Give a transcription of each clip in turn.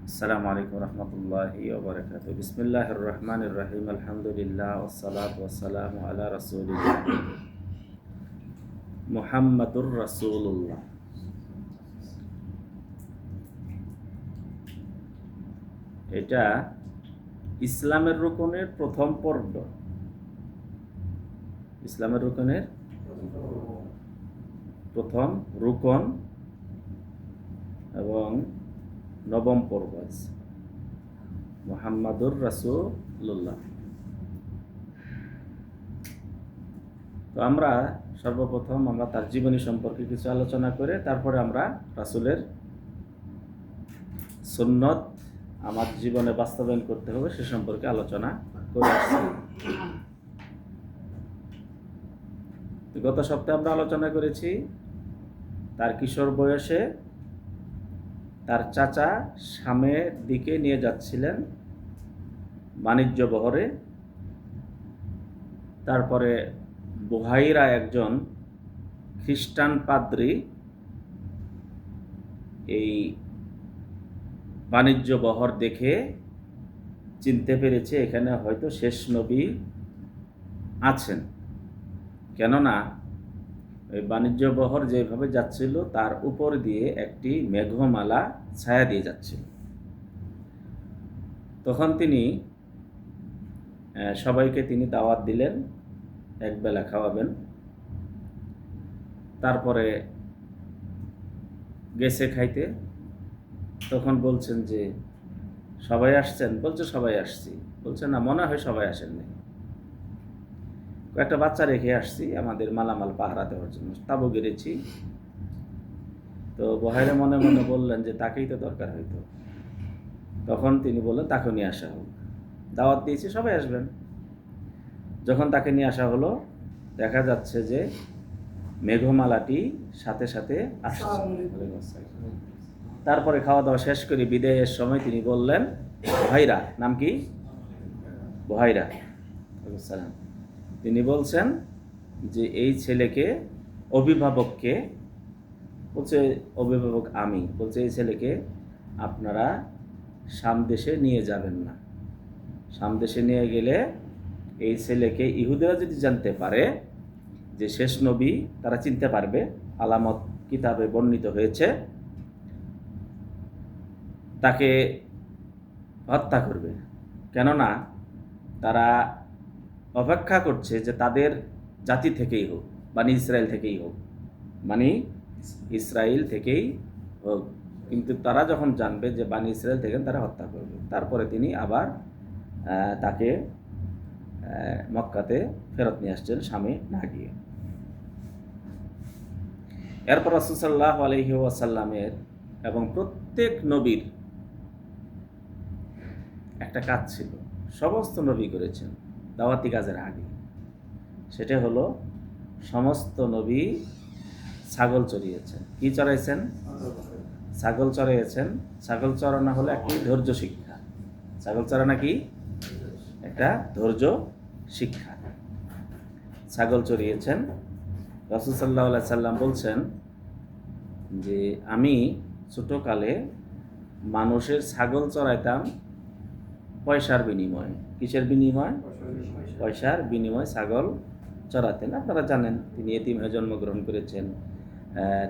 আসসালামু আলাইকুম রহমতুল্লাহি ওয়া বারাকাতুহু। বিসমিল্লাহির রহমানির রহিম। আলহামদুলিল্লাহ ওয়াসসালাতু ওয়াসসালামু আলা রাসূলিল্লাহ মুহাম্মাদুর রাসূলুল্লাহ। এটা ইসলামের রুকনের প্রথম পর্ব। ইসলামের রুকনের প্রথম রুকন এবং নবম পর্ব আছে মুহাম্মাদুর রাসূলুল্লাহ। তো আমরা সর্বপ্রথম তার জীবনী সম্পর্কে কিছু আলোচনা করে তারপরে আমরা রাসূলের সুন্নত আমার জীবনে বাস্তবায়ন করতে হবে সে সম্পর্কে আলোচনা করে আসছি। গত সপ্তাহে আমরা আলোচনা করেছি তার কিশোর বয়সে তার চাচা শামের দিকে নিয়ে যাচ্ছিলেন বাণিজ্য বহরে। তারপরে বুহাইরা একজন খ্রিস্টান পাদ্রী এই বাণিজ্য বহর দেখে চিনতে পেরেছে এখানে হয়তো শেষ নবী আছেন, কেননা ওই বাণিজ্য বহর যেভাবে যাচ্ছিল তার উপর দিয়ে একটি মেঘমালা ছায়া দিয়ে যাচ্ছিল। তখন তিনি সবাইকে দাওয়াত দিলেন, একবেলা খাওয়াবেন। তারপরে গেছে খাইতে, তখন বলছেন যে সবাই আসছেন? বলছে সবাই আসছি। বলছে না, মনে হয় সবাই আসেননি, কয়েকটা বাচ্চা রেখে আসছি আমাদের মালামাল পাহারা দেওয়ার জন্য, তাবু গেড়েছি। তো বহাইরা মনে মনে বললেন যে তাকেই তো দরকার হয়তো। তখন তিনি বললেন তাকে নিয়ে আসা হোক, দাওয়াত দিয়েছি সবাই আসবেন। যখন তাকে নিয়ে আসা হলো, দেখা যাচ্ছে যে মেঘমালাটি সাথে সাথে আসছে। তারপরে খাওয়া দাওয়া শেষ করে বিদায়ের সময় তিনি বললেন, বহাইরা, নাম কি? বহাইরা সালাম। তিনি বলছেন যে এই ছেলেকে, অভিভাবককে, বলছে অভিভাবক আমি, বলছে এই ছেলেকে আপনারা শাম দেশে নিয়ে যাবেন না। শাম দেশে নিয়ে গেলে এই ছেলেকে ইহুদিরা যদি জানতে পারে যে শেষ নবী, তারা চিনতে পারবে, আলামত কিতাবে বর্ণিত হয়েছে, তাকে হত্যা করবে। কেননা তারা অপেক্ষা করছে যে তাদের জাতি থেকেই হোক, বানি ইসরায়েল থেকেই হোক, বানি ইসরায়েল থেকেই হোক, কিন্তু তারা যখন জানবে যে বানি ইসরায়েল থেকে, তারা হত্যা করবে। তারপরে তিনি আবার তাকে মক্কাতে ফেরত নিয়ে আসছেন শামে না গিয়ে। এরপর রাসূল সাল্লাল্লাহু আলাইহি ওয়াসাল্লামের এবং প্রত্যেক নবীর একটা কাজ ছিল, সমস্ত নবী করেছেন দাওয়াতি কাজের আগে। সেটা হলো সমস্ত নবী ছাগল চড়িয়েছেন। কি চড়াইছেন? ছাগল চড়িয়েছেন। ছাগল চড়ানো হলো একটি ধৈর্য শিক্ষা। ছাগল চড়ানো কি? একটা ধৈর্য শিক্ষা। ছাগল চড়িয়েছেন। রাসূল সাল্লাল্লাহু আলাইহি সাল্লাম বলছেন যে আমি ছোটকালে মানুষের ছাগল চড়াইতাম পয়সার বিনিময়ে। কিসের বিনিময়? পয়সার বিনিময়ে ছাগল চড়াতেন। আপনারা জানেন তিনি এতিম হয়ে জন্মগ্রহণ করেছেন।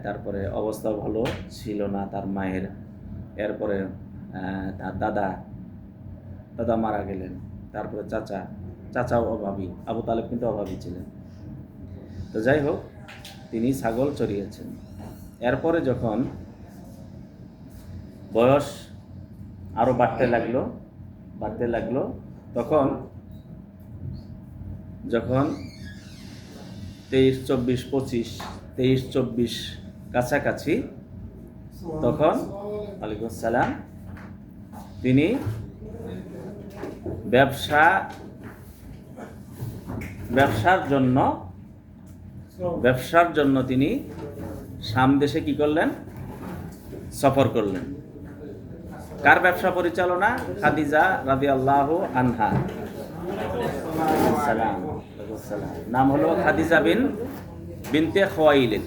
তারপরে অবস্থা ভালো ছিল না তার মায়ের। এরপরে তার দাদা মারা গেলেন। তারপরে চাচাও অভাবী, আবু তালেব কিন্তু অভাবী ছিলেন। তো যাই হোক, তিনি ছাগল চড়িয়েছেন। এরপরে যখন বয়স আরও বাড়তে লাগলো, তখন যখন 23-24 কাছাকাছি, তখন ওয়ালাইকুম সালাম, তিনি ব্যবসার জন্য তিনি শাম দেশে কি করলেন? সফর করলেন। কার ব্যবসা পরিচালনা? খাদিজা রাদিয়াল্লাহু আনহা। নাম হলো খাদিজা বিনতে খুয়াইলিদ।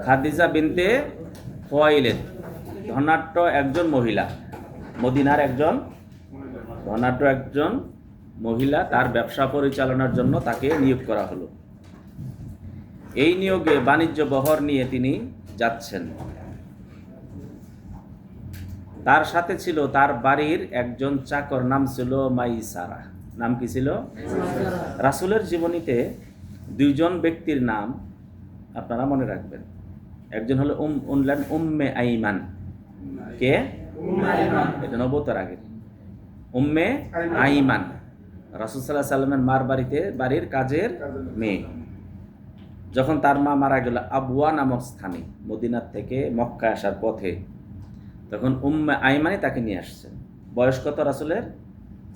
খাদিজা বিনতে খুয়াইলিদ ধনাঢ্য একজন মহিলা, মদিনার একজন ধনাঢ্য একজন মহিলা, তার ব্যবসা পরিচালনার জন্য তাকে নিয়োগ করা হলো। এই নিয়োগে বাণিজ্য বহর নিয়ে তিনি যাচ্ছেন। তার সাথে ছিল তার বাড়ির একজন চাকর, নাম ছিল মাইসারা। নাম কি ছিল? রাসূলের জীবনীতে দুইজন ব্যক্তির নাম আপনারা মনে রাখবেন। একজন হলো উম্মে আইমান। কে? এটা নবুয়তের আগে। উম্মে আইমান রাসূল সাল্লাল্লাহু আলাইহি সাল্লামের মার বাড়ির কাজের মেয়ে। যখন তার মা মারা গেল আবওয়া নামক স্থানে, মদিনার থেকে মক্কায় আসার পথে, তখন উম্মে আইমানই তাকে নিয়ে আসছেন। বয়স কত রাসূলের?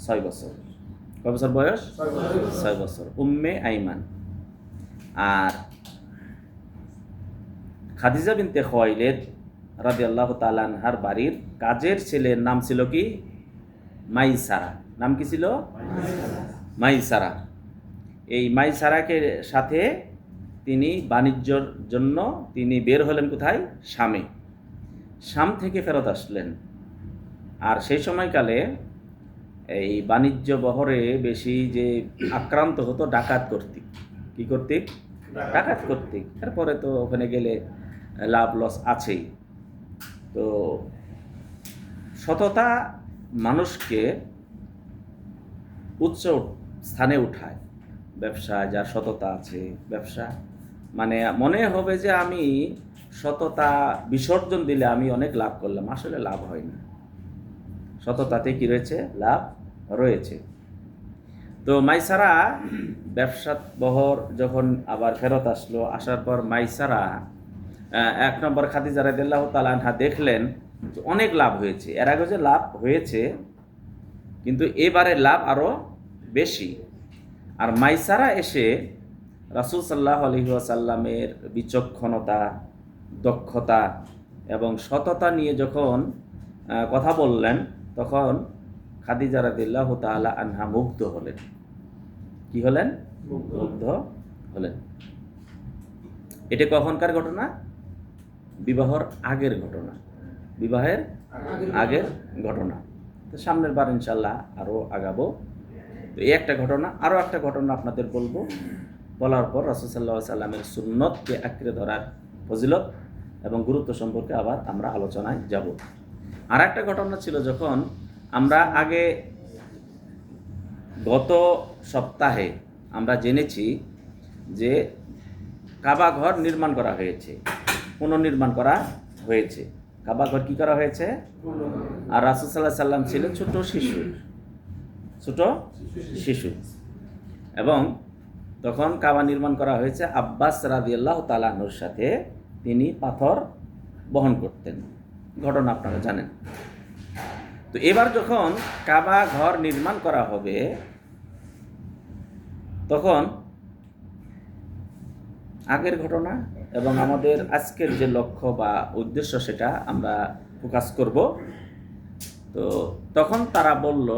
6 বছর। কয় বছর বয়স? 6 বছর। উম্মে আইমান। আর খাদিজা বিনতে খুয়াইলিদ রাদিয়াল্লাহু তাআলা আনহার বাড়ির কাজের ছেলের নাম ছিল কি? মাইসারা। নাম কি ছিল? মাইসারা। এই মাইসারাকে সাথে তিনি বাণিজ্যর জন্য তিনি বের হলেন কোথায়? শামে। শাম থেকে ফেরত আসলেন। আর সেই সময়কালে এই বাণিজ্য বহরে বেশি যে আক্রান্ত হতো ডাকাত কর্তৃক। কি কর্তৃক? ডাকাত কর্তৃক। এরপরে তো ওখানে গেলে লাভ লস আছেই। তো সততা মানুষকে উচ্চ স্থানে উঠায়। ব্যবসায় যার সততা আছে, ব্যবসা মানে মনে হবে যে আমি সততা বিসর্জন দিলে আমি অনেক লাভ করলাম, আসলে লাভ হয় না। সততাতে কি রয়েছে? লাভ রয়েছে। তো মাইসারা ব্যবসা বহর যখন আবার ফেরত আসলো, আসার পর মাইসারা 1 নম্বর খাদিজা রাদিয়াল্লাহু তাআলা আনহা দেখলেন যে অনেক লাভ হয়েছে। এর আগে যে লাভ হয়েছে, কিন্তু এবারে লাভ আরও বেশি। আর মাইসারা এসে রাসূল সাল্লাল্লাহু আলাইহি ওয়াসাল্লামের বিচক্ষণতা, দক্ষতা এবং সততা নিয়ে যখন কথা বললেন, তখন খাদিজা রাদিয়াল্লাহু তাআলা আনহা মুগ্ধ হলেন। কি হলেন? মুগ্ধ হলেন। এটা কখনকার ঘটনা? বিবাহের আগের ঘটনা। বিবাহের আগের ঘটনা। তো সামনের বার ইনশাআল্লাহ আরও আগাবো। তো এই একটা ঘটনা। আরও একটা ঘটনা আপনাদের বলবো। বলার পর রাসূল সাল্লাল্লাহু আলাইহি সাল্লামের সুন্নতকে আঁকড়ে ধরার ফজিলত এবং গুরুত্ব সম্পর্কে আবার আমরা আলোচনায় যাব। আর একটা ঘটনা ছিল, যখন আমরা আগে গত সপ্তাহে আমরা জেনেছি যে কাবা ঘর নির্মাণ করা হয়েছে, পুনর্নির্মাণ করা হয়েছে। কাবা ঘর কি করা হয়েছে? আর রাসূল সাল্লাল্লাহু আলাইহি সাল্লাম ছিলেন ছোট শিশু এবং তখন কাবা নির্মাণ করা হয়েছে আব্বাস রাদিয়াল্লাহু তাআলা আনহুর সাথে। তিনি পাথর বহন করতেন, ঘটনা আপনারা জানেন। তো এবার যখন কাবা ঘর নির্মাণ করা হবে, তখন আগের ঘটনা এবং আমাদের আজকের যে লক্ষ্য বা উদ্দেশ্য সেটা আমরা ফোকাস করব। তো তখন তারা বলল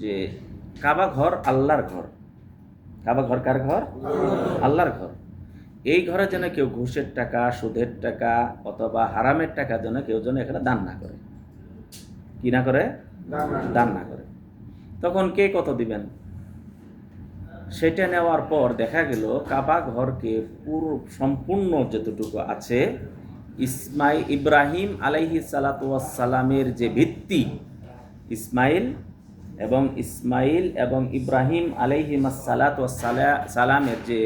যে কাবা ঘর আল্লাহর ঘর। কাবা ঘর কার ঘর? আল্লাহর ঘর। এই ঘরে যেন কেউ ঘুষের টাকা, সুদের টাকা অথবা হারামের টাকা যেন কেউ যেন এখানে দান না করে। কি না করে? দান না করে। তখন কে কত দিবেন সেটা নেওয়ার পর দেখা গেল কাবা ঘরকে পুরো সম্পূর্ণ যতটুকু আছে, ইব্রাহিম আলাইহিস সালাতু ওয়াস সালামের যে ভিত্তি, ইসমাইল এবং ইব্রাহিম আলাইহিস সালাতু ওয়াস সালামের যে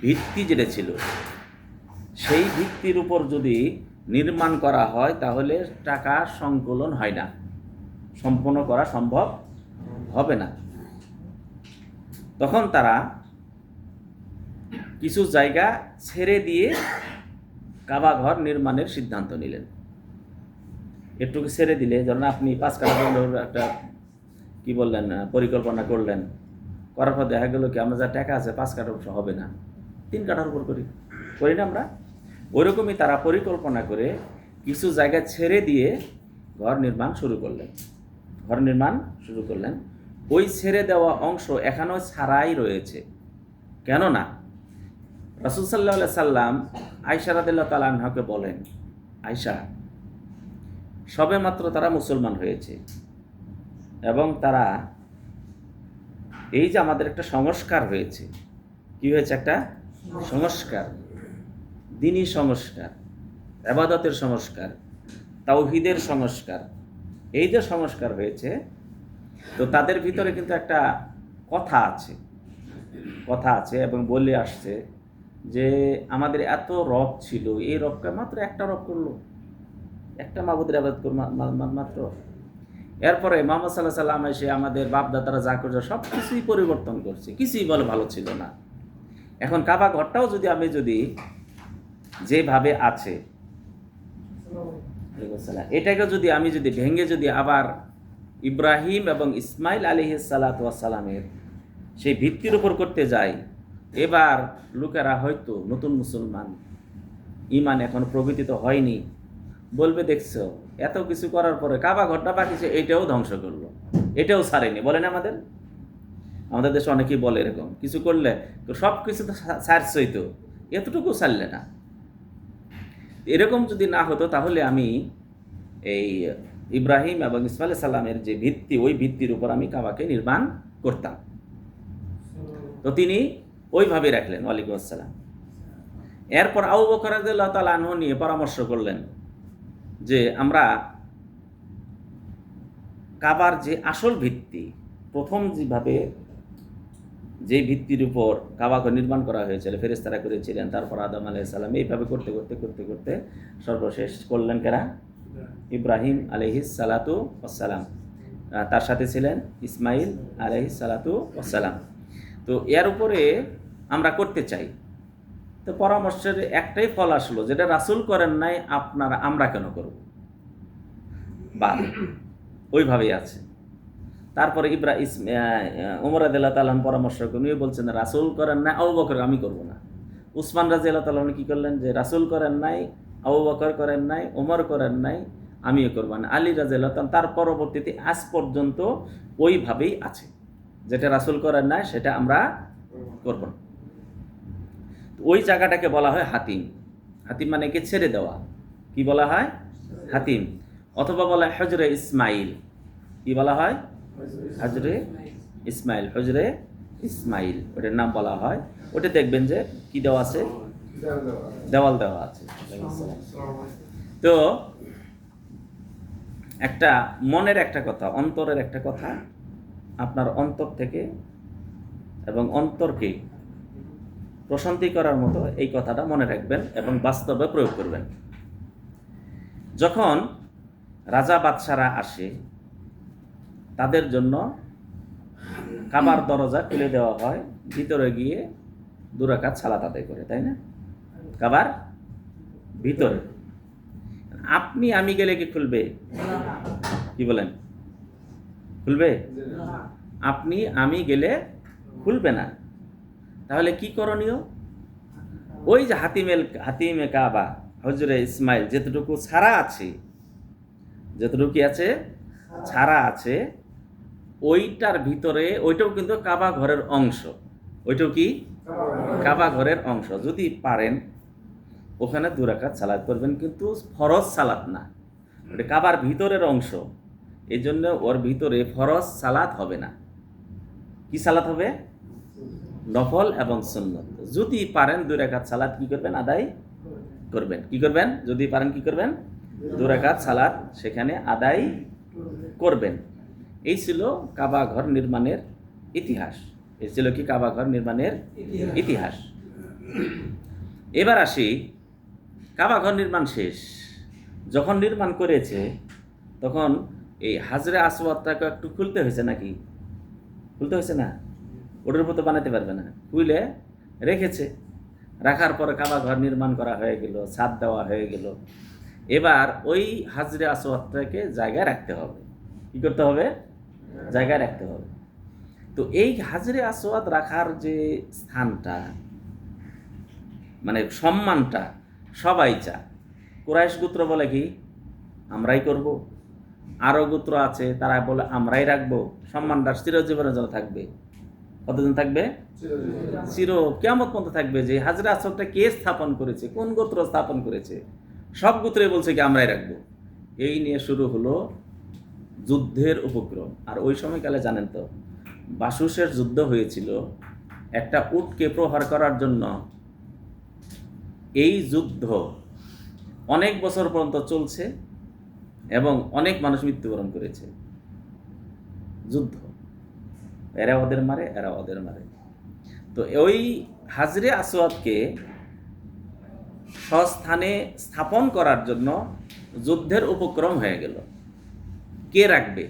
ভিত্তি যেটা ছিল, সেই ভিত্তির উপর যদি নির্মাণ করা হয় তাহলে টাকা সংকলন হয় না, সম্পন্ন করা সম্ভব হবে না। তখন তারা কিছু জায়গা ছেড়ে দিয়ে কাবা ঘর নির্মাণের সিদ্ধান্ত নিলেন। একটু ছেড়ে দিলে, ধরুন আপনি 5 কাঠা একটা কি বললেন পরিকল্পনা করলেন, করার পর দেখা গেল কি আমরা যা টাকা আছে 5 কাঠার উপর হবে না, 3 কাঠার উপর করি না আমরা। ওইরকমই তারা পরিকল্পনা করে কিছু জায়গা ছেড়ে দিয়ে ঘর নির্মাণ শুরু করলেন। ওই ছেড়ে দেওয়া অংশ এখনও ছাড়াই রয়েছে। কেননা রাসূল সাল্লাল্লাহু আলাইহি সাল্লাম আয়েশা রাদিয়াল্লাহু তাআলা আনহাকে বলেন, আয়েশা, সবেমাত্র তারা মুসলমান হয়েছে এবং তারা এই যে আমাদের একটা সংস্কার হয়েছে, কি হয়েছে? একটা সংস্কার, দ্বীনি সংস্কার, ইবাদতের সংস্কার, তাওহীদের সংস্কার, এই যে সংস্কার হয়েছে, তো তাদের ভিতরে কিন্তু একটা কথা আছে এবং বলে আসছে যে আমাদের এত রব ছিল, এই রবকে মাত্র একটা রব করলো, একটা মাবুদের ইবাদত করলো মাত্র। এরপরে মুহাম্মদ সাল্লাল্লাহু আলাইহি সাল্লাম এসে আমাদের বাপদাদারা যা করছে সব কিছুই পরিবর্তন করছে, কিছুই বলে ভালো ছিল না। এখন কাবা ঘরটাও যদি যেভাবে আছে, এটাকে আমি ভেঙে আবার ইব্রাহিম এবং ইসমাইল আলাইহিস সালাতু ওয়াস সালামের সেই ভিত্তির উপর করতে যাই, এবার লোকেরা হয়তো নতুন মুসলমান, ঈমান এখন প্রবর্তিত হয়নি, বলবে দেখছো এত কিছু করার পরে কাবা ঘরটা বাকি ছিল, এটাও ধ্বংস করলো, এটাও ছাড়েনি। বলেন আমাদের দেশে অনেকেই বলে এরকম, কিছু করলে তো সব কিছু তো ছাড়ছই, তো এতটুকু ছাড়লে না। এরকম যদি না হতো তাহলে আমি এই ইব্রাহিম এবং ইসমাইল সাল্লামের যে ভিত্তি, ওই ভিত্তির উপর আমি কাবাকে নির্মাণ করতাম। তো তিনি ওইভাবে রাখলেন। ওয়ালাইকুম আসসালাম। এরপর আবু বকর রাদিয়াল্লাহু তাআলা আনহু নিয়ে পরামর্শ করলেন যে আমরা কাবার যে আসল ভিত্তি, প্রথম যে ভিত্তির উপর কাবাকে নির্মাণ করা হয়েছিল, ফেরেশতারা করেছিলেন, তারপর আদম আলাইহিস সালাম, এইভাবে করতে করতে সর্বশেষ করলেন কারা? ইব্রাহিম আলাইহিস সালাতু ওয়াসসালাম, তার সাথে ছিলেন ইসমাইল আলাইহিস সালাতু ওয়াসসালাম। তো এর উপরে আমরা করতে চাই। তো পরামর্শের একটাই ফল আসলো, যেটা রাসূল করেন নাই আমরা কেন করব? বা ওইভাবেই আছে। তারপরে ওমর রাদিয়াল্লাহু তাআলা পরামর্শ নিয়ে বলছেন রাসূল করেন নাই, আবু বকর আমি করব না। উসমান রাদিয়াল্লাহু তাআলা কি করলেন যে রাসূল করেন নাই, আবু বকর করেন নাই, ওমর করেন নাই, আমিও করব না। আলী রাদিয়াল্লাহু তাআলা তার পরবর্তীতে আজ পর্যন্ত ওইভাবেই আছে, যেটা রাসূল করেন নাই সেটা আমরা করব না। ওই জায়গাটাকে বলা হয় হাতিম। হাতিম মানে কি? ছেড়ে দেওয়া। কি বলা হয়? হাতিম। অথবা বলা হয় হজরে ইসমাইল। কি বলা হয়? হজরে ইসমাইল। হজরে ইসমাইল ওটার নাম বলা হয়। ওটা দেখবেন যে কি দেওয়া আছে? দেওয়াল দেওয়া আছে। তো একটা মনের একটা কথা, অন্তরের একটা কথা, আপনার অন্তর থেকে এবং অন্তরকে প্রশান্তি করার মতো এই কথাটা মনে রাখবেন এবং বাস্তবে প্রয়োগ করবেন। যখন রাজা বাদশারা আসে, তাদের জন্য কাবার দরজা খুলে দেওয়া হয়, ভিতরে গিয়ে 2 রাকাত সালাত আদায় করে, তাই না? কাবার ভিতরে আপনি আমি গেলে কি খুলবে? কি বলেন? খুলবে? আপনি আমি গেলে খুলবে না। তাহলে কি করণীয়? ওই যে হাতিমে কাবা, হজরে ইসমাইল যেতটুকু ছাড়া আছে, ছাড়া আছে, ওইটার ভিতরে, ওইটাও কিন্তু কাবা ঘরের অংশ। ওইটাও কি? কাবা ঘরের অংশ। যদি পারেন ওখানে 2 রাকাত সালাত করবেন, কিন্তু ফরজ সালাত না, ওটা কাবার ভিতরের অংশ। এই জন্য ওর ভিতরে ফরজ সালাত হবে না। কি সালাত হবে? নফল এবং সুন্নত। যদি পারেন 2 রাকাত সালাত কি করবেন? আদায় করবেন। কি করবেন? যদি পারেন কি করবেন? 2 রাকাত সালাত সেখানে আদায় করবেন। এই ছিল কাবা ঘর নির্মাণের ইতিহাস। এই ছিল কি? কাবা ঘর নির্মাণের ইতিহাস। এবার আসি, কাবা ঘর নির্মাণ শেষ। যখন নির্মাণ করেছে তখন এই হাজরে আসওয়াদটাকে একটু খুলতে হয়েছে, নাকি? খুলতে হয়েছে না? ওটার মতো বানাতে পারবে না, খুলে রেখেছে। রাখার পরে কাবা ঘর নির্মাণ করা হয়ে গেল, ছাদ দেওয়া হয়ে গেল। এবার ওই হাজরে আসওয়াদটাকে জায়গায় রাখতে হবে। কি করতে হবে? জায়গায় রাখতে হবে। তো এই হাজরে আসওয়াদ রাখার যে স্থানটা, মানে সম্মানটা সবাই চায়। কুরাইশ গোত্র বলে কি? আমরাই করব। আরও গোত্র আছে, তারা বলে আমরাই রাখবো, সম্মানটা চিরজীবনের জন্য থাকবে। কতদিন থাকবে? চির কিয়ামত পর্যন্ত থাকবে। যে হাজরে আসওয়াদটা কে স্থাপন করেছে, কোন গোত্র স্থাপন করেছে, সব গোত্রে বলছে কি আমরাই রাখবো। এই নিয়ে শুরু হলো যুদ্ধের উপক্রম। আর ওই সময়কালে জানেন তো, বাসুসের যুদ্ধ হয়েছিল একটা উটকে প্রহার করার জন্য। এই যুদ্ধ অনেক বছর পর্যন্ত চলছে এবং অনেক মানুষ মৃত্যুবরণ করেছে। যুদ্ধ, এরা ওদের মারে, এরা ওদের মারে। তো ওই হাজরে আসওয়াদকে স্বস্থানে স্থাপন করার জন্য যুদ্ধের উপক্রম হয়ে গেল। কে রাখবে?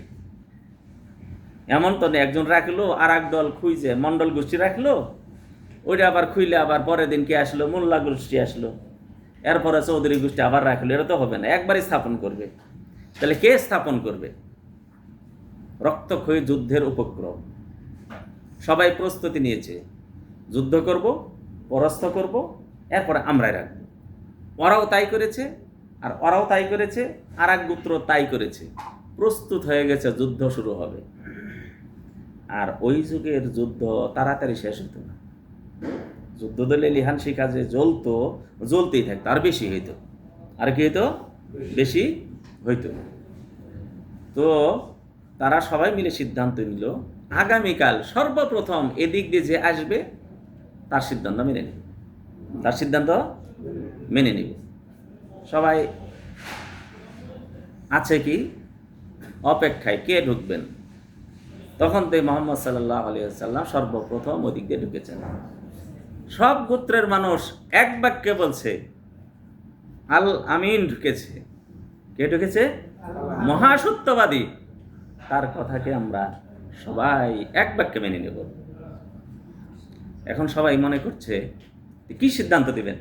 এমন তো নেই একজন রাখলো আর এক দল খুঁজে মন্ডল গোষ্ঠী রাখলো, ওইটা আবার খুইলে আবার পরের দিন কে আসলো, মোল্লা গোষ্ঠী আসলো, এরপরে চৌধুরী গোষ্ঠী আবার রাখলো। এটা তো হবে না, একবারই স্থাপন করবে। তাহলে কে স্থাপন করবে? রক্তক্ষয়ী যুদ্ধের উপক্রম। সবাই প্রস্তুতি নিয়েছে, যুদ্ধ করব, পরাস্ত করব, এরপরে আমরাই রাখবো। ওরাও তাই করেছে, আর ওরাও তাই করেছে, আর এক গোত্র তাই করেছে। প্রস্তুত হয়ে গেছে, যুদ্ধ শুরু হবে। আর ওই যুগের যুদ্ধ তাড়াতাড়ি শেষ হতো না। যুদ্ধ দলে লিহান শিখা যে জ্বলতো, জ্বলতেই থাকতো, আর বেশি হইতো। আর কি হইতো? বেশি হইতো। তো তারা সবাই মিলে সিদ্ধান্ত নিল, আগামীকাল সর্বপ্রথম এদিক দিয়ে যে আসবে তার সিদ্ধান্ত মেনে নিব, তার সিদ্ধান্ত মেনে নিব। সবাই আছে কি অপেক্ষায়, কে ঢুকবেন। তখন তো মোহাম্মদ সাল্লাল্লাহু আলাইহি ওয়াসাল্লাম সর্বপ্রথম ওদিক দিয়ে ঢুকেছেন। সব গোত্রের মানুষ এক বাক্যে বলছে আল আমিন ঢুকেছে। কে ঢুকেছে? মহাসত্যবাদী। তার কথাকে আমরা সবাই এক বাক্যে মেনে নেব। এখন সবাই মনে করছে কি সিদ্ধান্ত দিবেন,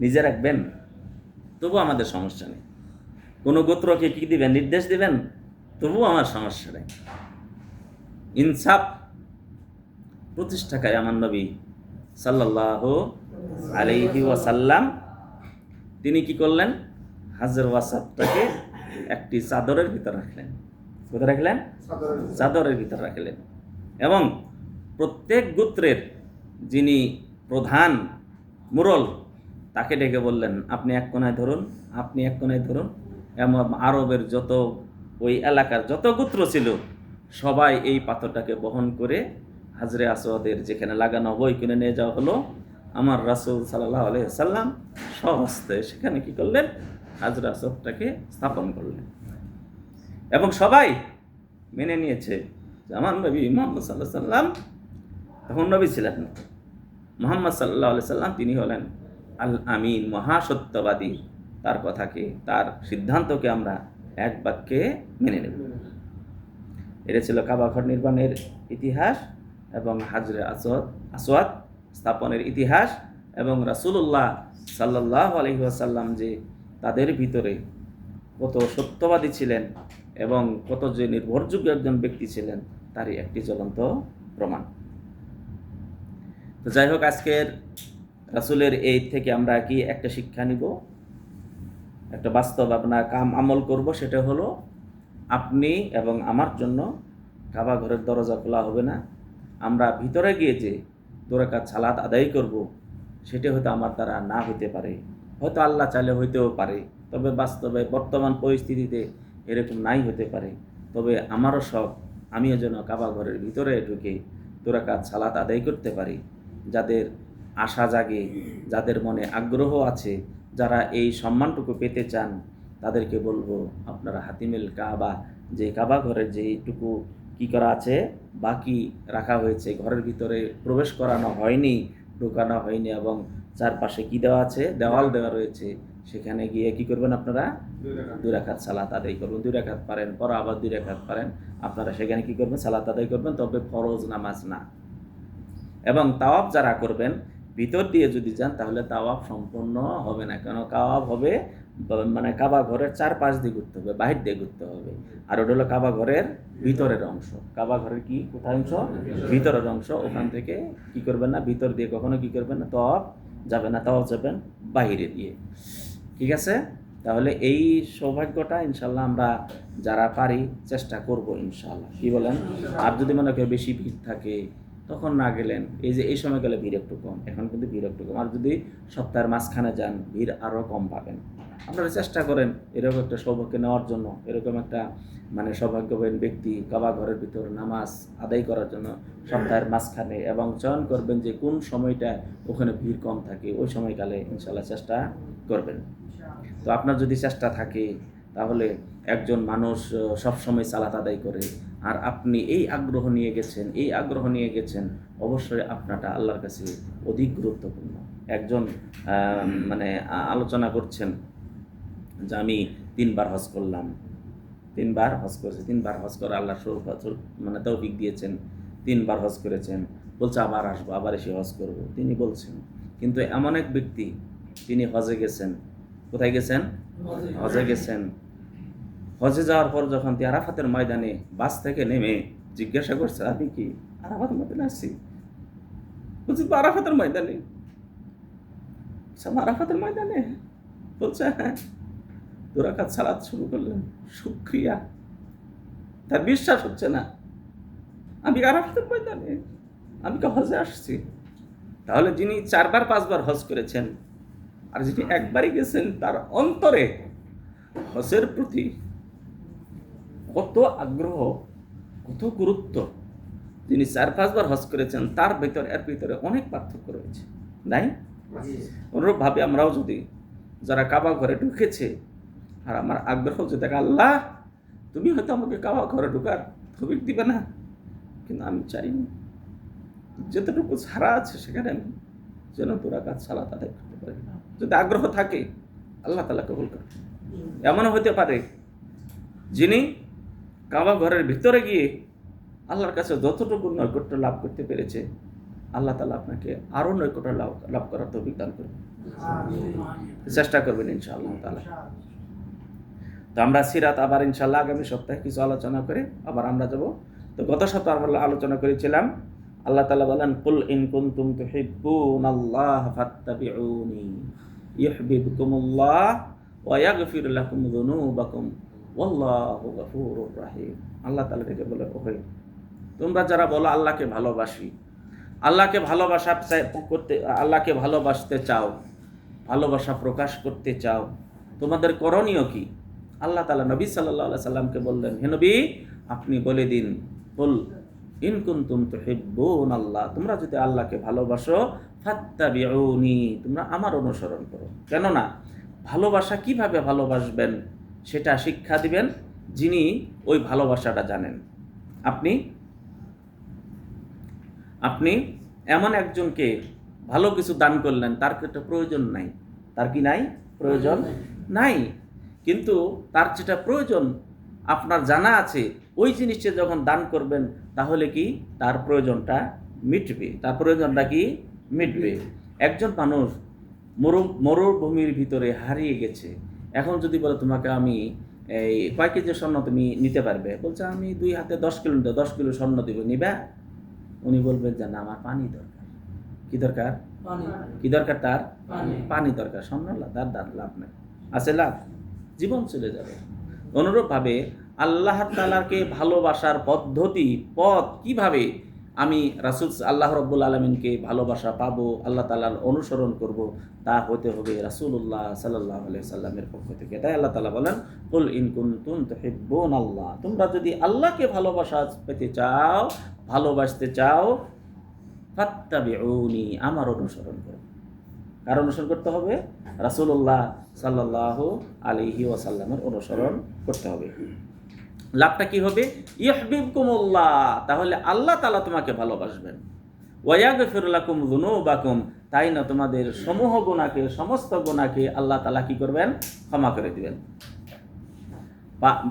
নিজে রাখবেন, তবু আমাদের সমস্যা নেই। কোনো গোত্রকে কি দিবেন, নির্দেশ দিবেন, তবু আমার সমস্যা নেই। ইনসাফ প্রতিষ্ঠাকারী আমার নবী সাল্লাল্লাহু আলাইহি ওয়াসাল্লাম তিনি কি করলেন? হাজর ওয়াসাবটাকে একটি চাদরের ভিতর রাখলেন। কোথায় রাখলেন? চাদরের ভিতর রাখলেন। এবং প্রত্যেক গোত্রের যিনি প্রধান মুরল তাকে ডেকে বললেন, আপনি এক কোনায় ধরুন, আপনি এক কোনায় ধরুন। এবং আরবের যত ওই এলাকার যত গোত্র ছিল সবাই এই পাথরটাকে বহন করে হাজরে আসওয়াদের যেখানে লাগানো হবে ওইখানে নিয়ে যাওয়া হলো। আমার রাসূল সাল্লাল্লাহু আলাইহি ওয়াসাল্লাম স্বহস্তে সেখানে কি করলেন? হাজরে আসওয়াদটাকে স্থাপন করলেন। এবং সবাই মেনে নিয়েছে যে আমার নবী মুহাম্মদ সাল্লাল্লাহু আলাইহি সাল্লাম, তখন নবী ছিলেন না, মুহাম্মদ সাল্লাল্লাহু আলাইহি সাল্লাম তিনি হলেন আল আমিন, মহাসত্যবাদী। তার কথাকে, তার সিদ্ধান্তকে আমরা এক বাক্যে মেনে নেব। এটা ছিল কাবা ঘর নির্মাণের ইতিহাস এবং হাজরে আসওয়াদ স্থাপনের ইতিহাস। এবং রাসূলুল্লাহ সাল্লাল্লাহু আলাইহি ওয়াসাল্লাম যে তাদের ভিতরে কত সত্যবাদী ছিলেন এবং কত যে নির্ভরযোগ্য একজন ব্যক্তি ছিলেন তারই একটি জ্বলন্ত প্রমাণ। তো যাই হোক, আজকের রাসূলের এই থেকে আমরা কি একটা শিক্ষা নিব, একটা বাস্তব আপনার কাম আমল করব। সেটা হলো আপনি এবং আমার জন্য কাবা ঘরের দরজা খোলা হবে না। আমরা ভিতরে গিয়ে যে 2 রাকাত সালাত আদায় করব সেটা হয়তো আমার দ্বারা না হতে পারে, হয়তো আল্লাহ চাইলে হইতেও পারে, তবে বাস্তবে বর্তমান পরিস্থিতিতে এরকম নাই হতে পারে। তবে আমারও শখ আমিও যেন কাবা ঘরের ভিতরে ঢুকে 2 রাকাত সালাত আদায় করতে পারি। যাদের আশা জাগে, যাদের মনে আগ্রহ আছে, যারা এই সম্মানটুকু পেতে চান তাদেরকে বলবো, আপনারা হাতিমেল কাবা, যে কাবা ঘরের যেইটুকু কি করা আছে বাকি রাখা হয়েছে, ঘরের ভিতরে প্রবেশ করানো হয়নি, ঢোকানো হয়নি, এবং চারপাশে কি দেওয়া আছে, দেওয়াল দেওয়া রয়েছে, সেখানে গিয়ে কি করবেন আপনারা? 2 রাকাত সালাত আদায় করবেন। 2 রাকাত পারেন, পরে আবার 2 রাকাত পারেন, আপনারা সেখানে কি করবেন? সালাত আদায় করবেন, তবে ফরজ নামাজ না। এবং তাওয়াফ যারা করবেন ভিতর দিয়ে যদি যান তাহলে তাওয়াফ সম্পূর্ণ হবে না, কেন তাওয়াফ হবে মানে কাবা ঘরের 4 পাশ দিয়ে ঘুরতে হবে, বাহির দিয়ে ঘুরতে হবে। আর ওটা হলো কাবা ঘরের ভিতরের অংশ। কাবা ঘরের কি কোথায় অংশ? ভিতরের অংশ। ওখান থেকে কি করবেন না, ভিতর দিয়ে কখনো কি করবেন না, তাওয়াফ যাবে না, তাওয়াফ যাবেন বাহিরে দিয়ে। ঠিক আছে? তাহলে এই সৌভাগ্যটা ইনশাল্লাহ আমরা যারা পারি চেষ্টা করব ইনশাল্লাহ। কি বলেন? আর যদি মনে করেন বেশি ভিড় থাকে তখন না গেলেন, এই যে এই সময় গেলে ভিড় একটু কম, এখন কিন্তু ভিড় একটু কম। আর যদি সপ্তাহের মাঝখানে যান ভিড় আরও কম পাবেন। আপনারা চেষ্টা করেন এরকম একটা সৌভাগ্য নেওয়ার জন্য, এরকম একটা মানে সৌভাগ্যবান ব্যক্তি কাবা ঘরের ভিতর নামাজ আদায় করার জন্য সপ্তাহের মাঝখানে, এবং চয়ন করবেন যে কোন সময়টা ওখানে ভিড় কম থাকে, ওই সময়কালে ইনশাল্লাহ চেষ্টা করবেন। তো আপনার যদি চেষ্টা থাকে তাহলে একজন মানুষ সবসময় সালাত আদায় করে, আর আপনি এই আগ্রহ নিয়ে গেছেন, অবশ্যই আপনারটা আল্লাহর কাছে অধিক গুরুত্বপূর্ণ। একজন মানে আলোচনা করছেন যে আমি 3 বার হজ করলাম, 3 বার হজ করেছে, 3 বার হজ করে আল্লাহ মানে তৌফিক দিয়েছেন, 3 বার হজ করেছেন, বলছে আবার আসবো, আবার এসে হজ করব, তিনি বলছেন। কিন্তু এমন এক ব্যক্তি, তিনি হজে গেছেন, কোথায় গেছেন? হজে গেছেন। হজে যাওয়ার পর যখন তিনি আরাফাতের ময়দানে বাস থেকে নেমে জিজ্ঞাসা করছে, আমি কি আরাফাতের ময়দানে আসছি? বলছি আরাফাতের ময়দানে। আরাফাতের ময়দানে? বলছে হ্যাঁ। 2 রাকাত সালাত শুরু করলেন, শুকরিয়া। তার বিশ্বাস হচ্ছে না, আমি আরাফাতের ময়দানে, আমি তো হজে আসছি। তাহলে যিনি 4 বার 5 বার হজ করেছেন আর যিনি একবারই গেছেন, তার অন্তরে হজের প্রতি কত আগ্রহ, কত গুরুত্ব। যিনি 4-5 বার হজ করেছেন তার এর ভিতরে অনেক পার্থক্য রয়েছে, নাই? অনুরূপভাবে আমরাও যদি যারা কাবা ঘরে ঢুকেছে, আর আমার আগ্রহ যে দেখ আল্লাহ তুমি হয়তো আমাকে কাবা ঘরে ঢুকার তৌফিক দিবে না, কিন্তু আমি চাই যতটুকু ছাড়া আছে সেখানে আমি যেন 2 রাকাত সালাত আদায় করতে পারি। যদি আগ্রহ থাকে আল্লাহ তাআলা কবুল করবেন। এমনও হতে পারে যিনি কাবা ঘরের ভিতরে গিয়ে আল্লাহর কাছে যতটুকু নৈকট্য লাভ করতে পেরেছে, আল্লাহ তাআলা আপনাকে আরও নৈকট্য লাভ করার তৌফিক দান করবেন। চেষ্টা করবেন ইনশাআল্লাহ তাআলা। তো আমরা সিরাত আবার ইনশাআল্লাহ আগামী সপ্তাহে কিছু আলোচনা করে আবার আমরা যাব। তো গত সপ্তাহে আমরা আলোচনা করেছিলাম, আল্লাহ তাআলা বলেন কুল ইন কুনতুম তুহিব্বুনাল্লাহ ফাত্তাবিউনি ইউহিব্বুকুমুল্লাহ ওয়া ইয়াগফির লাকুম যুনুবাকুম ওয়াল্লাহু গফুরুর রহিম। আল্লাহ তাআলা থেকে বলে, ওহে তোমরা যারা বলো আল্লাহকে ভালোবাসি, আল্লাহকে ভালোবাসতে চাও, ভালোবাসা প্রকাশ করতে চাও, তোমাদের করণীয় কি? আল্লাহ তাআলা নবী সাল্লাল্লাহু আলাইহি সাল্লামকে বললেন, হে নবী আপনি বলে দিন, কুল ইন কুনতুম তুহিব্বুনাল্লাহ, তোমরা যদি আল্লাহকে ভালোবাসো, ফাত্তাবিউনি, তোমরা আমার অনুসরণ করো। কেননা ভালোবাসা কিভাবে ভালোবাসবেন সেটা শিক্ষা দিবেন যিনি ওই ভালোবাসাটা জানেন। আপনি এমন একজনকে ভালো কিছু দান করলেন, তার একটা প্রয়োজন নাই, তার কি নাই? প্রয়োজন নাই, কিন্তু তার যেটা প্রয়োজন আপনার জানা আছে, ওই জিনিসটা যখন দান করবেন তাহলে কি তার প্রয়োজনটা মিটবে। তার প্রয়োজনটা কি মিটবে। একজন মানুষ মরুভূমির ভিতরে হারিয়ে গেছে, এখন যদি বলে তোমাকে আমি এই কয় কেজি স্বর্ণ তুমি নিতে পারবে, বলছে আমি 2 হাতে 10 কিলো স্বর্ণ দিব, নিবা? উনি বলবেন যে না, আমার পানি দরকার। কি দরকার? কি দরকার? তার পানি দরকার। স্বর্ণ তার লাভ নাই, আছে লাভ? জীবন চলে যাবে। অনুরূপভাবে আল্লাহ তাআলাকে ভালোবাসার পথ কিভাবে আমি আল্লাহ রাব্বুল আলামিনকে ভালোবাসা পাবো, আল্লাহ তাআলার অনুসরণ করব, তা হতে হবে রাসূলুল্লাহ সাল্লাল্লাহু আলাইহি সাল্লামের পক্ষ থেকে। তাই আল্লাহ তাআলা বলেন, কুল ইন কুনতুম তুহিব্বুনাল্লাহ, তোমরা যদি আল্লাহকে ভালোবাসতে চাও, ফাত্তাবিউনি, আমার অনুসরণ করো। কার অনুসরণ করতে হবে? রাসূলুল্লাহ সাল্লাল্লাহু আলাইহি ওয়াসাল্লামের অনুসরণ করতে হবে। লাভটা কি হবে? ইউহিব্বুকুমুল্লাহ, তাহলে আল্লাহ তাআলা তোমাকে ভালোবাসবেন। ওয়া ইয়াগফির লাকুম যুনুবাকুম, তাই না তোমাদের সমস্ত গুনাহকে আল্লাহ তাআলা কি করবেন? ক্ষমা করে দিবেন।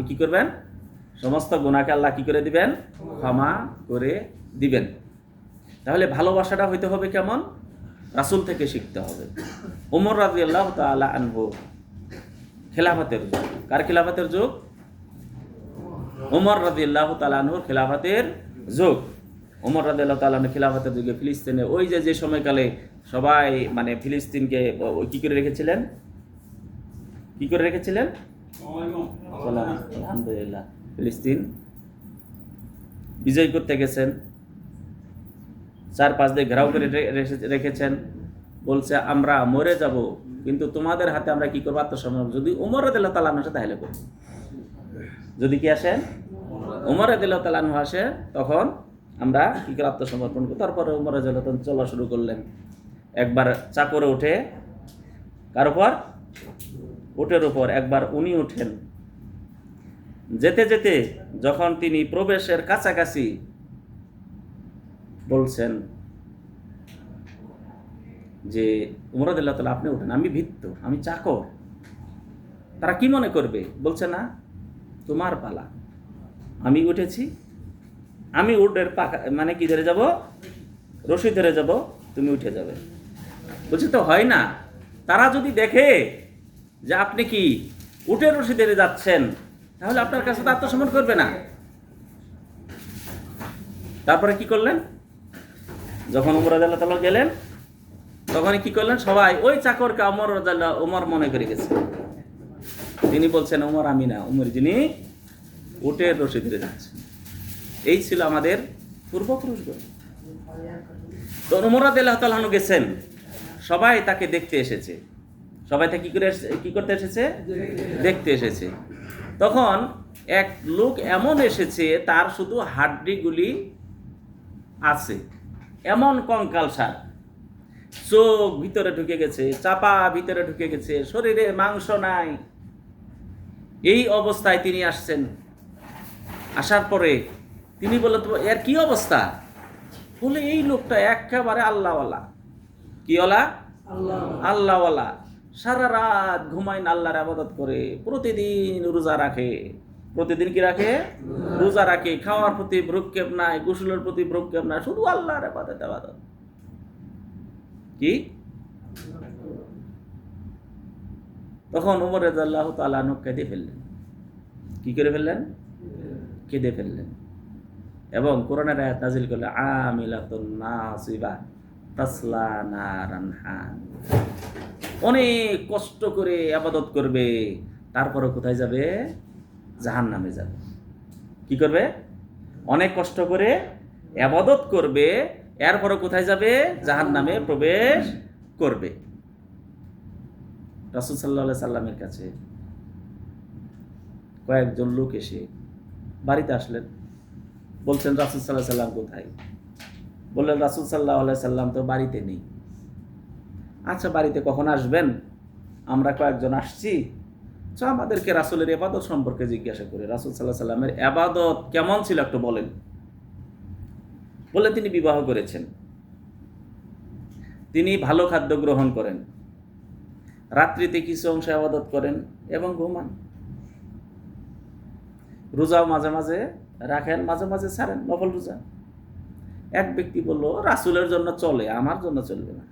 কি করবেন? সমস্ত গুনাহকে আল্লাহ কি করে দিবেন? ক্ষমা করে দিবেন। তাহলে ভালোবাসাটা হইতে হবে কেমন? রাসূল থেকে শিখতে হবে। ওমর রাদিয়াল্লাহু তাআলা আনহু খেলাফতের যুগ, কার খেলাফতের যুগ? ওমর রাদিয়াল্লাহু তাআলা আনহুর খেলাফতের যুগ। ওমর রাদিয়াল্লাহু তাআলা আনহু খেলাফতের যুগে ফিলিস্তিনে ওই যে সময়কালে সবাই মানে ফিলিস্তিনকে কি করে রেখেছিলেন? আলহামদুলিল্লাহ, ফিলিস্তিন বিজয় করতে গেছেন। চারপাশ দিয়ে ঘেরাও করে রেখেছেন। বলছে আমরা মরে যাব, কিন্তু তোমাদের হাতে আমরা কি করবো? আত্মসমর্পণ। যদি উমর রাদিয়াল্লাহু তাআলা আনহু আসে তাহলে করব। যদি কি আসেন? উমর রাদিয়াল্লাহু তাআলা আনহু আসে, তখন আমরা কি করে আত্মসমর্পণ করব। তারপরে উমর রাদিয়াল্লাহু তাআলা চলা শুরু করলেন। একবার চাকরে উঠে, কার উপর? উটের উপর একবার উনি উঠেন। যেতে যেতে যখন তিনি প্রবেশের কাছাকাছি, বলছেন যে উমর রাদিয়াল্লাহু তাআলা আপনি উঠেন, আমি ভৃত্য, আমি চাকর, তারা কি মনে করবে? বলছে না, তোমার পালা, আমি উঠেছি, আমি উটের পাখা মানে কি ধরে যাব? রশি ধরে যাব, তুমি উঠে যাবে। বলছে তো হয় না, তারা যদি দেখে যে আপনি কি উটের রশি ধরে যাচ্ছেন, তাহলে আপনার কাছে তো আত্মসমর্পণ করবে না। তারপরে কি করলেন? যখন উমর রাদিয়াল্লাহু তাআলা গেলেন, তখন কি করলেন? সবাই ওই চাকরকে উমর মনে করে গেছে। তিনি বলছেন উমর আমি না, উমর যিনি উটের রশি ধরে যাচ্ছেন। এই ছিল আমাদের পূর্বপুরুষগণ। তো উমর রাদিয়াল্লাহু তাআলা আনহু গেছেন, সবাই তাকে দেখতে এসেছে। সবাই তাকে কি করতে এসেছে? দেখতে এসেছে। তখন এক লোক এমন এসেছে, তার শুধু হাড্ডিগুলি আছে, এমন কঙ্কালসার, চোখ ভিতরে ঢুকে গেছে, চাপা ভিতরে ঢুকে গেছে, শরীরে মাংস নাই। এই অবস্থায় তিনি আসছেন। আসার পরে তিনি বললেন, তো এর কি অবস্থা? বলে এই লোকটা একেবারে আল্লাহওয়ালা। কি ওয়ালা? আল্লাহওয়ালা। সারা রাত ঘুমায় না, আল্লাহর ইবাদত করে, প্রতিদিন রোজা রাখে। প্রতিদিন কি রাখে? রোজা রাখে। খাওয়ার প্রতি ভ্রুক্ষেপ নাই, গোসলের প্রতি ভ্রুক্ষেপ নাই, শুধু আল্লাহর ইবাদত। কি? তখন উমর রাদিয়াল্লাহু তাআলা আনহু কেঁদে ফেললেন। কি করে ফেললেন? কেঁদে ফেললেন। এবং কোরআনের আয়াত নাযিল করলে, আমিলাতুন নাসিবা তাসলা নারান হামিয়া। অনেক কষ্ট করে ইবাদত করবে, তারপরে কোথায় যাবে? জাহান্নামে যাবে। কি করবে? অনেক কষ্ট করে ইবাদত করবে, এরপরে কোথায় যাবে? জাহান্নামে প্রবেশ করবে। রাসূল সাল্লাল্লাহু আলাইহি সাল্লামের কাছে কয়েকজন লোক এসে বাড়িতে আসলেন। বলছেন রাসূল সাল্লাল্লাহু আলাইহি সাল্লাম কোথায়? বললেন রাসূল সাল্লাল্লাহু আলাইহি সাল্লাম তো বাড়িতে নেই। আচ্ছা, বাড়িতে কখন আসবেন? আমরা কয়েকজন আসছি, তো আমাদেরকে রাসূলের ইবাদত সম্পর্কে জিজ্ঞাসা করে। রাসূল সাল্লাল্লাহু আলাইহি সাল্লামের ইবাদত কেমন ছিল একটু বলেন। বলে তিনি বিবাহ করেছেন, তিনি ভালো খাদ্য গ্রহণ করেন, রাত্রিতে কিছু অংশ ইবাদত করেন এবং ঘুমান। রোজাও মাঝে মাঝে রাখেন, মাঝে মাঝে ছাড়েন, নফল রোজা। এক ব্যক্তি বলল, রাসূলের জন্য চলে, আমার জন্য চলবে না।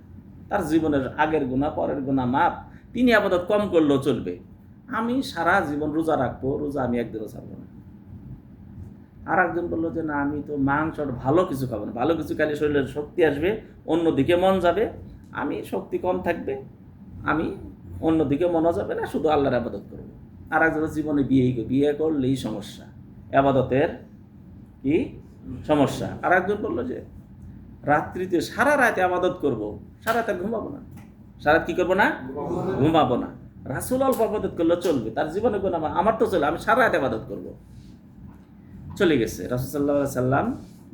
তার জীবনের আগের গুনাহ পরের গুনাহ মাপ, তিনি ইবাদত কম করলেও চলবে। আমি সারা জীবন রোজা রাখবো, রোজা আমি একদিনও ছাড়বো না। আর একজন বললো যে না, আমি তো মাংস ভালো কিছু খাবো না, ভালো কিছু খেলে শরীরের শক্তি আসবে, অন্যদিকে মন যাবে, আমি শক্তি কম থাকবে, আমি অন্যদিকে মনও যাবে না, শুধু আল্লাহর ইবাদত করবো। আর একজনের জীবনে বিয়ে করলেই সমস্যা, ইবাদতের কি সমস্যা। আর একজন বললো যে রাত্রিতে সারা রাতে ইবাদত করব, সারা রাতে ঘুমাবো না। সারা রাত কি করবো না? ঘুমাবো না। রাসূল অল্প ইবাদত করলে চলবে, তার জীবনে কোনো আমার তো চলে, আমি সারা রাতে ইবাদত করবো। চলে গেছে। রাসূল সাল্লাল্লাহু আলাইহি সাল্লাম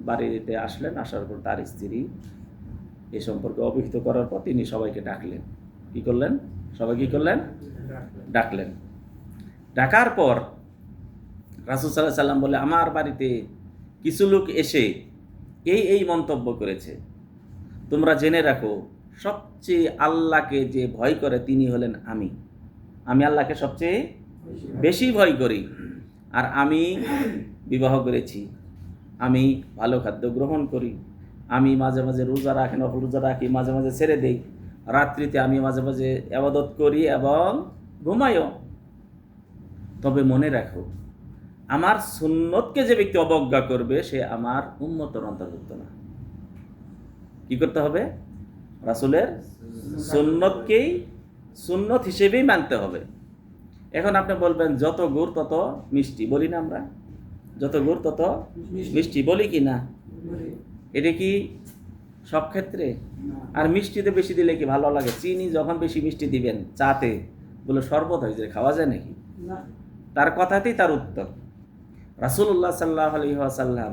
বাড়িতে আসলেন। আসার পর তার স্ত্রী এই সম্পর্কে অবহিত করার পর তিনি সবাইকে ডাকলেন। কি করলেন? সবাই কি করলেন? ডাকলেন। ডাকার পর রাসূল সাল্লাল্লাহু আলাইহি সাল্লাম বলে, আমার বাড়িতে কিছু লোক এসে এই মন্তব্য করেছে, তোমরা জেনে রাখো, সবচেয়ে আল্লাহকে যে ভয় করে তিনি হলেন আমি আল্লাহকে সবচেয়ে বেশি ভয় করি। আর আমি বিবাহ করেছি, আমি ভালো খাদ্য গ্রহণ করি, আমি মাঝে মাঝে রোজা রাখি, নফল রোজা রাখি, মাঝে মাঝে ছেড়ে দেই, রাত্রিতে আমি মাঝে মাঝে ইবাদত করি এবং ঘুমাইও। তবে মনে রাখো, আমার সুন্নতকে যে ব্যক্তি অবজ্ঞা করবে সে আমার উম্মতের অন্তর্ভুক্ত না। কি করতে হবে? রাসূলের সুন্নতকেই সুন্নত হিসেবেই মানতে হবে। এখন আপনি বলবেন যত গুড় তত মিষ্টি, বলি না আমরা? যত গুড় তত মিষ্টি বলি কি না? এটা কি সব ক্ষেত্রে? আর মিষ্টিতে বেশি দিলে কি ভালো লাগে? চিনি যখন বেশি মিষ্টি দিবেন চাতে, বলে শরবত হয়ে যায়, খাওয়া যায় নাকি? তার কথাতেই তার উত্তর। রাসূলুল্লাহ সাল্লাল্লাহু আলাইহি ওয়াসাল্লাম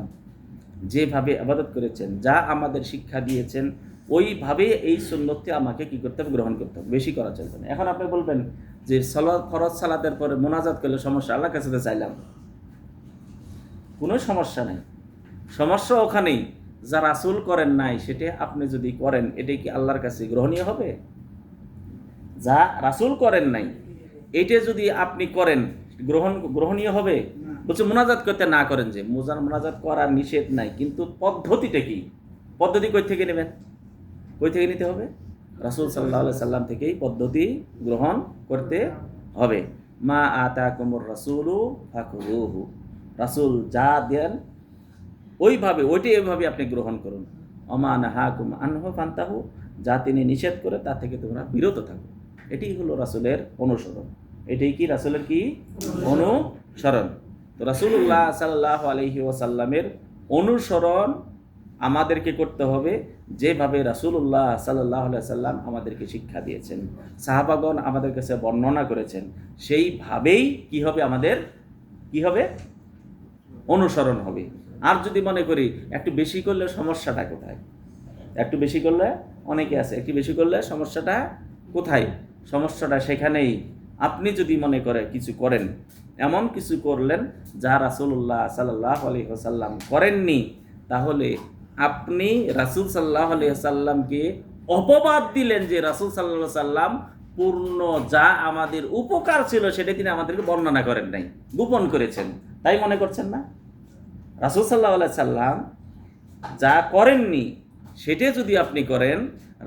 যেভাবে ইবাদত করেছেন, যা আমাদের শিক্ষা দিয়েছেন, ওইভাবে এই সুন্নতটি আমাকে কি করতে হবে? গ্রহণ করতে হবে, বেশি করা চলবে না। এখন আপনি বলবেন যে ফরজ সালাতের পরে মোনাজাত করলে সমস্যা, আল্লাহর কাছে তো চাইলাম, কোনো সমস্যা নেই। সমস্যা ওখানেই, যা রাসূল করেন নাই সেটা আপনি যদি করেন, এটাই কি আল্লাহর কাছে গ্রহণীয় হবে? যা রাসূল করেন নাই এটা যদি আপনি করেন, গ্রহণীয় হবে? বলছে মোনাজাত করতে না করেন, যে মোনাজাত করার নিষেধ নাই, কিন্তু পদ্ধতিটা কি? পদ্ধতি কই থেকে নেবেন? কই থেকে নিতে হবে? রাসূল সাল্লাল্লাহু আলাইহি সাল্লাম থেকেই পদ্ধতি গ্রহণ করতে হবে। মা আতাকুমুর রাসূলু ফাখুযুহু, রাসূল যা দেন ওইভাবে, ওইটাই এভাবে আপনি গ্রহণ করুন। ওমা নাহাকুম আনহু ফান্তাহু, যা তিনি নিষেধ করে তা থেকে তোমরা বিরত থাকো। এটাই হলো রাসূলের অনুসরণ। এটাই কি রাসূলের কি অনুসরণ? তো রাসূলুল্লাহ সাল্লাল্লাহু আলাইহি ওয়াসাল্লামের অনুসরণ আমাদেরকে করতে হবে, যেভাবে রাসূলুল্লাহ সাল্লাল্লাহু আলাইহি সাল্লাম আমাদেরকে শিক্ষা দিয়েছেন, সাহাবাগণ আমাদের কাছে বর্ণনা করেছেন, সেইভাবেই কি হবে? আমাদের কি হবে? অনুসরণ হবে। আর যদি মনে করি একটু বেশি করলে সমস্যাটা কোথায়? একটু বেশি করলে, অনেকে আছে একটু বেশি করলে সমস্যাটা কোথায়? সমস্যাটা সেখানেই। আপনি যদি মনে করে কিছু করেন, এমন কিছু করলেন যা রাসূলুল্লাহ সাল্লাল্লাহু আলাইহি ওয়াসাল্লাম করেননি, তাহলে আপনি রাসূল সাল্লাল্লাহু আলাইহি ওয়াসাল্লামকে অপবাদ দিলেন যে রাসূল সাল্লাল্লাহু আলাইহি ওয়াসাল্লাম পূর্ণ যা আমাদের উপকার ছিল সেটা তিনি আমাদেরকে বর্ণনা করেন নাই, গোপন করেছেন, তাই মনে করছেন না? রাসূল সাল্লাল্লাহু আলাইহি সাল্লাম যা করেননি সেটা যদি আপনি করেন,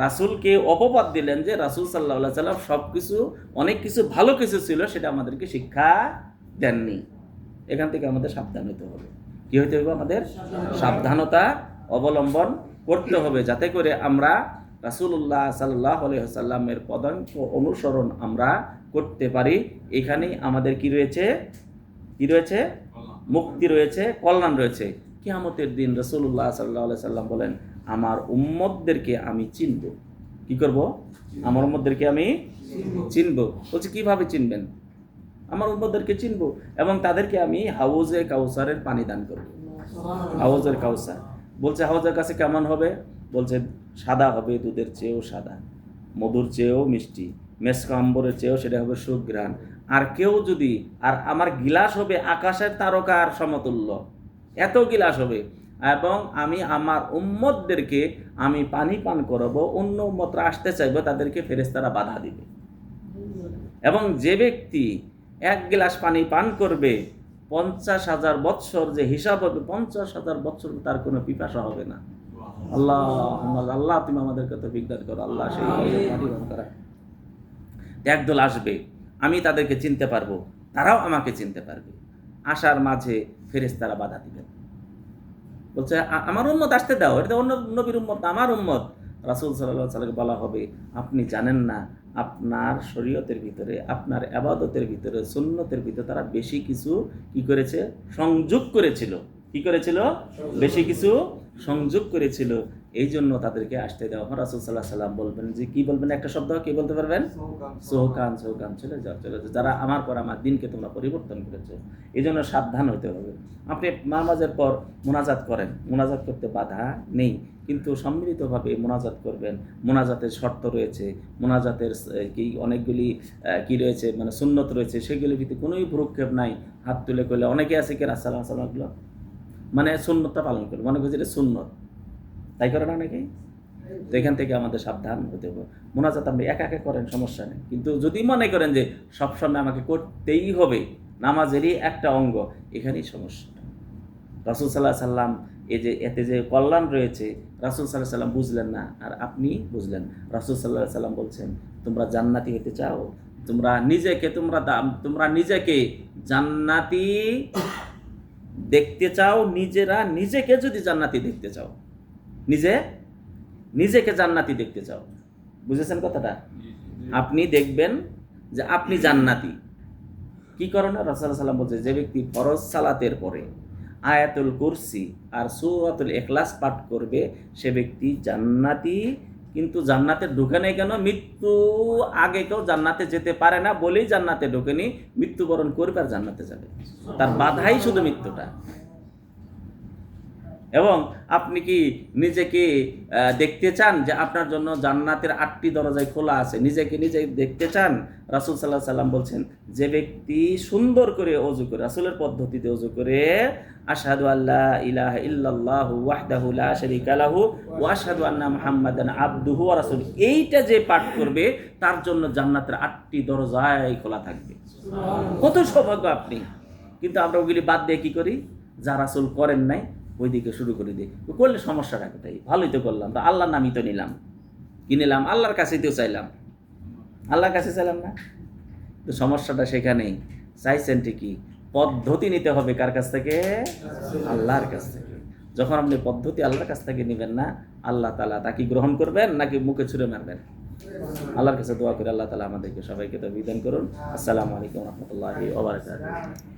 রাসূলকে অপবাদ দিলেন যে রাসূল সাল্লাল্লাহু আলাইহি সাল্লাম সব কিছু, অনেক কিছু ভালো কিছু ছিল সেটা আমাদেরকে শিক্ষা দেননি। এখান থেকে আমাদের সাবধান হতে হবে। কি হতে হবে? আমাদের সাবধানতা অবলম্বন করতে হবে, যাতে করে আমরা রাসূলুল্লাহ সাল্লাল্লাহু আলাইহি ওয়াসাল্লামের পদাঙ্ক অনুসরণ আমরা করতে পারি। এখানেই আমাদের কি রয়েছে? কি রয়েছে? মুক্তি রয়েছে, কল্যাণ রয়েছে। কিয়ামতের দিন রাসূলুল্লাহ সাল্লাল্লাহু আলাইহি সাল্লাম বলেন, আমার উম্মতদেরকে আমি চিনব। কি করব? আমার উম্মতদেরকে আমি চিনব। বলছে কিভাবে চিনবেন? আমার উম্মতদেরকে চিনব এবং তাদেরকে আমি হাউজে কাউসারের পানি দান করব। হাউজের কাউসার, বলছে হাউজের কাছে কেমন হবে? বলছে সাদা হবে, দুধের চেয়েও সাদা, মধুর চেয়েও মিষ্টি, মেসকা আম্বরের চেয়েও সেটা হবে সুঘ্রাণ। আর কেউ যদি, আর আমার গিলাস হবে আকাশের তারকার সমতুল্য, এত গিলাস হবে, এবং আমি আমার উম্মতদেরকে আমি পানি পান করাবো, অন্য উম্মতরা আসতে চাইবে, তাদেরকে ফেরেশতারা বাধা দিবে। এবং যে ব্যক্তি এক গ্লাস পানি পান করবে, 50,000 বৎসর যে হিসাব হবে, 50,000 বৎসর তার কোনো পিপাসা হবে না। আল্লাহ আল্লাহ, তুমি আমাদেরকে তৌফিক দান করো আল্লাহ, সেই পানি পান করা। একদল আসবে, আমি তাদেরকে চিনতে পারবো, তারাও আমাকে চিনতে পারবে। আসার মাঝে ফেরেশতারা বাধা দিবেন। বলছে আমার উম্মত আসতে দাও, এটা অন্য নবীর উম্মত, আমার উম্মত। রাসূল সাল্লাল্লাহু আলাইহি ওয়াসাল্লাম বলা হবে, আপনি জানেন না আপনার শরীয়তের ভিতরে, আপনার ইবাদতের ভিতরে, সুন্নতের ভিতরে তারা বেশি কিছু কি করেছে? সংযোগ করেছিল। কি করেছিল? বেশি কিছু সংযোগ করেছিল, এই জন্য তাদেরকে আসতে দেওয়া। রাসূল সাল্লাল্লাহু আলাইহি ওয়াসাল্লাম বলবেন যে কি বলবেন? একটা শব্দ কি বলতে পারবেন? সোহকান, সোহকান, চলে যাও, চলে যাও, যারা আমার পর আমার দিনকে তোমরা পরিবর্তন করেছো। এই জন্য সাবধান হতে হবে। আপনি নামাজের পর মোনাজাত করেন, মোনাজাত করতে বাধা নেই, কিন্তু সম্মিলিতভাবে মোনাজাত করবেন। মোনাজাতের শর্ত রয়েছে, মোনাজাতের কি অনেকগুলি কি রয়েছে, মানে সুন্নত রয়েছে, সেগুলির ভিতরে কোনোই ভ্রুক্ষেপ নাই। হাত তুলে করলে অনেকে আছে কি রাসূল সাল্লাল্লাহু, মানে সুন্নতটা পালন করে, মনে করছে এটা সুন্নত, তাই করে না অনেকেই। তো এখান থেকে আমাদের সাবধান হতে হবে। মোনাজাত আপনি একা একা করেন, সমস্যা নেই, কিন্তু যদি মনে করেন যে সবসময় আমাকে করতেই হবে, নামাজেরই একটা অঙ্গ, এখানেই সমস্যা। রাসূল সাল্লাল্লাহু আলাইহি সাল্লাম এই যে এতে যে কল্যাণ রয়েছে, রাসূল সাল্লাল্লাহু আলাইহি সাল্লাম বুঝলেন না, আর আপনি বুঝলেন। রাসূল সাল্লাল্লাহু আলাইহি সাল্লাম বলছেন, তোমরা জান্নাতি হতে চাও, তোমরা নিজেকে জান্নাতি দেখতে চাও, নিজেকে যদি জান্নাতি দেখতে চাও, নিজেকে জান্নাতি দেখতে চাও, বুঝেছেন কথাটা? আপনি দেখবেন যে আপনি জান্নাতি। কি কারণে? রাসূল সাল্লাল্লাহু আলাইহি সাল্লাম বলছে, যে ব্যক্তি ফরজ সালাতের পরে আয়াতুল কুরসি আর সূরাতুল ইখলাস পাঠ করবে সে ব্যক্তি জান্নাতি। কিন্তু জান্নাতে ঢুকে নেই কেন? মৃত্যু আগে কেউ জান্নাতে যেতে পারে না বলেই জান্নাতে ঢোকেনি, মৃত্যুবরণ করবে আর জান্নাতে যাবে। তার বাধাই শুধু মৃত্যুটা। এবং আপনি কি নিজেকে দেখতে চান যে আপনার জন্য জান্নাতের 8টি দরজায় খোলা আছে? নিজেকে নিজে দেখতে চান? রাসূল সাল্লাল্লাহু আলাইহি সাল্লাম বলছেন, যে ব্যক্তি সুন্দর করে ওযু করে, রাসূলের পদ্ধতিতে ওযু করে, আশহাদু আল্লা ইলাহা ইল্লাল্লাহু ওয়াহদাহু লা শারীকা লাহু ওয়া আশহাদু আন্না মুহাম্মাদান আবদুহু ওয়া রাসূলুহু, এইটা যে পাঠ করবে তার জন্য জান্নাতের 8টি দরজায় খোলা থাকবে। কত সৌভাগ্য আপনি! কিন্তু আমরা ওগুলি বাদ দিয়ে কি করি? যা রাসূল করেন নাই ওই দিকে শুরু করে দিই। করলে সমস্যাটা কোথায়? ভালোই তো করলাম, তো আল্লাহর নামই তো নিলাম, কি নিলাম? আল্লাহর কাছেই তো চাইলাম, আল্লাহর কাছে চাইলাম না। তো সমস্যাটা সেখানেই। চাইছেন ঠিকই, পদ্ধতি নিতে হবে কার কাছ থেকে? আল্লাহর কাছ থেকে। যখন আপনি পদ্ধতি আল্লাহর কাছ থেকে নেবেন না, আল্লাহ তাআলা তা কি গ্রহণ করবেন নাকি মুখে ছুঁড়ে মারবেন? আল্লাহর কাছে দোয়া করে আল্লাহ তাআলা আমাদেরকে সবাইকে তৌফিক দান করুন। আসসালামু আলাইকুম ওয়া রাহমাতুল্লাহি ওয়া বারাকাতুহু।